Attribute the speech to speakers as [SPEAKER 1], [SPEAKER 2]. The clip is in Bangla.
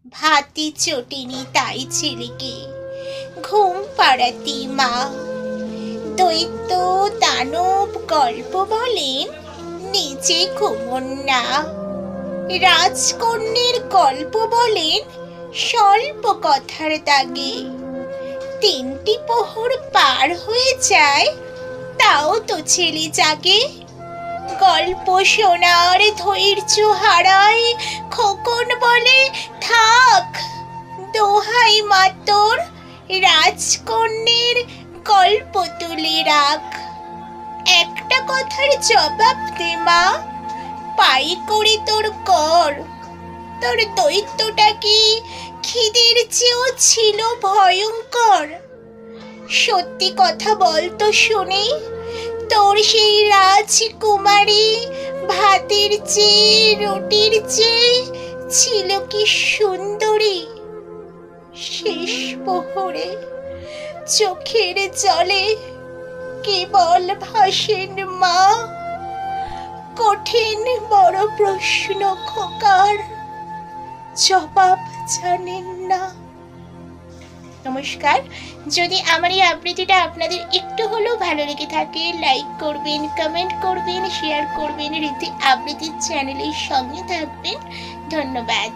[SPEAKER 1] ভাতে চটিনি তাই ছেলেকে ঘুম পাড়াতি মা। দৈত্য দানব গল্প বলেন, নিজে ঘুমন না। রাজকন্যের গল্প বলেন, স্বল্প কথার দাগে। তিনটি প্রহর পার হয়ে যায়, তাও তো ছেলে জাগে। গল্প শোনার ধৈর্য হারায়, খোকন বলে থাক। দোহাই মা তোর, রাজকন্যের গল্প তুলে রাখ। একটা কথার জবাব দে মা, পাই করে তোর কর। তোর দৈত্যটা কি খিদের চেয়েও ছিল ভয়ঙ্কর? সত্যি কথা বলতো শুনি, তোর সেই রাজকুমারী ভাতের চেয়ে রুটির চেয়ে ছিল কি সুন্দরী? শেষ প্রহরে চোখের জলে কেবল ভাসেন মা, কঠিন বড় প্রশ্ন খোকার জবাব জানেন না। নমস্কার। যদি আমার এই আবৃত্তিটা আপনাদের একটু হলেও ভালো লেগে থাকে, লাইক করবেন, কমেন্ট করবেন, শেয়ার করবেন, রীতি আবৃত্তির চ্যানেলের সঙ্গে থাকবেন। ধন্যবাদ।